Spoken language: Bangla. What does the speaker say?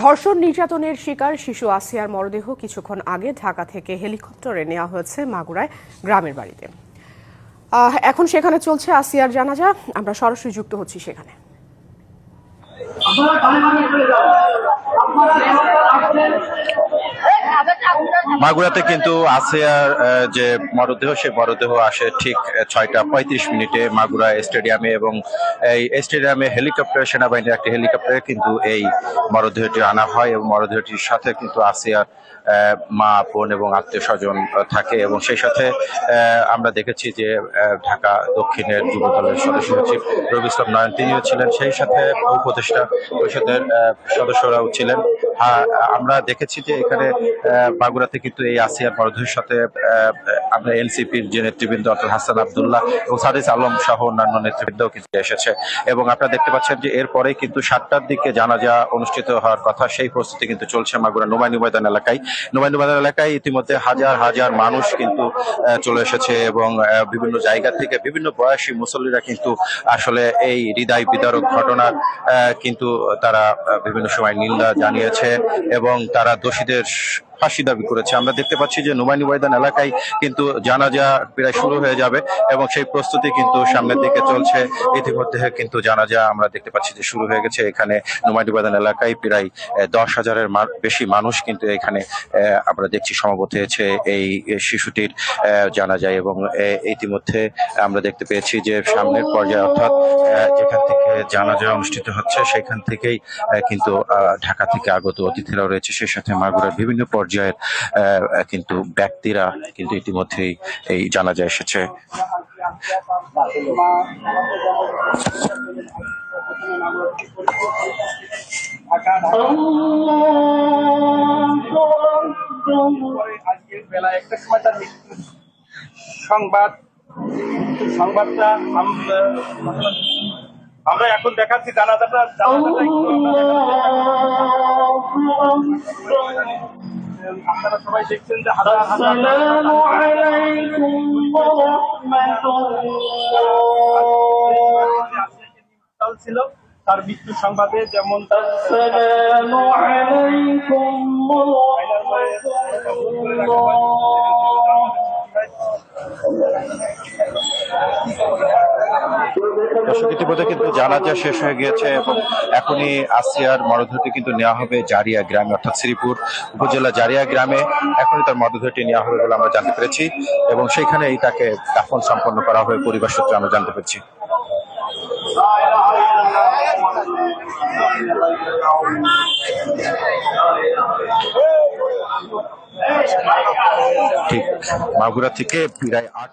ধর্ষণ নির্যাতনের শিকার শিশু আসিয়ার মরদেহ কিছুক্ষণ আগে ঢাকা থেকে হেলিকপ্টারে নেওয়া হয়েছে মাগুরায় গ্রামের বাড়িতে। এখন সেখানে চলছে আসিয়ার জানাজা। আমরা সরাসরি যুক্ত হচ্ছি সেখানে। মাগুরাতে কিন্তু আসিয়ার যে মরদেহ, সেই মরদেহ আসে ঠিক 6টা 35 মিনিটে মাগুরা স্টেডিয়ামে, এবং এই স্টেডিয়ামে হেলিকপ্টার, সেনাবাহিনীর একটি হেলিকপ্টারে কিন্তু এই মরদেহটি আনা হয় এবং মরদেহটির সাথে কিন্তু আসিয়ার মা, বোন এবং আত্মীয় স্বজন থাকে। এবং সেই সাথে আমরা দেখেছি যে ঢাকা দক্ষিণের যুব দলের সদস্য সচিব রবি ইসলাম নয়ন তিনিও ছিলেন, সেই সাথে উপদেষ্টা পরিষদের সদস্যরাও ছিলেন। আমরা দেখেছি যে এখানে মাগুরাতে কিন্তু এই আসিয়ার মরদেহের সাথে আমরা এনসিপির যে নেতৃবৃন্দ অর্থাৎ হাসান আব্দুল্লাহ এবং সাদিস আলম সহ অন্যান্য নেতৃবৃন্দও কিন্তু এসেছে। এবং আপনারা দেখতে পাচ্ছেন যে এরপরে কিন্তু 7টার দিকে জানাজা অনুষ্ঠিত হওয়ার কথা, সেই প্রস্তুতি কিন্তু চলছে মাগুরা নোমাইনি ময়দান এলাকায়। নোমাইনি ময়দান এলাকায় ইতিমধ্যে হাজার হাজার মানুষ কিন্তু চলে এসেছে এবং বিভিন্ন জায়গা থেকে বিভিন্ন বয়সী মুসল্লিরা কিন্তু আসলে এই হৃদয় বিদারক ঘটনার কিন্তু তারা বিভিন্ন সময় নিন্দা জানিয়েছে এবং তারা দোষীদের ফাঁসি দাবি করেছে। আমরা দেখতে পাচ্ছি যে নোমাইনি ময়দান এলাকায় কিন্তু জানাজা প্রায় শুরু হয়ে যাবে এবং সেই প্রস্তুতি কিন্তু সামনের দিকে চলছে। ইতিমধ্যে কিন্তু জানাজা আমরা দেখতে পাচ্ছি যে শুরু হয়ে গেছে। এখানে নোমাইনি ময়দান এলাকায় প্রায় 10,000-এর বেশি মানুষ কিন্তু এখানে আমরা দেখছি সমবেত হয়েছে এই শিশুটির জানাজায়। এবং ইতিমধ্যে আমরা দেখতে পেয়েছি যে সামনের পর্যায়ে অর্থাৎ যেখান থেকে জানাজা অনুষ্ঠিত হচ্ছে সেখান থেকেই কিন্তু ঢাকা থেকে আগত অতিথিরাও রয়েছে, সেই সাথে মাগুরার বিভিন্ন পর্যায়ের কিন্তু ব্যক্তিরা কিন্তু ইতিমধ্যেই এই জানাজা এসেছে। আজকের বেলা 1টার সময় তার সংবাদটা আমরা এখন দেখাচ্ছি। জানাজাটা আপনারা সবাই দেখছেন যে ছিল তার মৃত্যু সংবাদে, যেমন ইতিমধ্যে কিন্তু জানাজা শেষ হয়ে গিয়েছে এবং এখনই আসিয়ার মরদেহটি কিন্তু নেওয়া হবে জারিয়া গ্রামে, অর্থাৎ শ্রীপুর উপজেলা জারিয়া গ্রামে এখনই তার মরদেহটি নেওয়া হবে বলে আমরা জানতে পেরেছি এবং সেখানেই তাকে দাফন সম্পন্ন করা হবে পরিবার সূত্রে আমরা জানতে পেরেছি। ঠিক মাগুরা থেকে প্রায় 8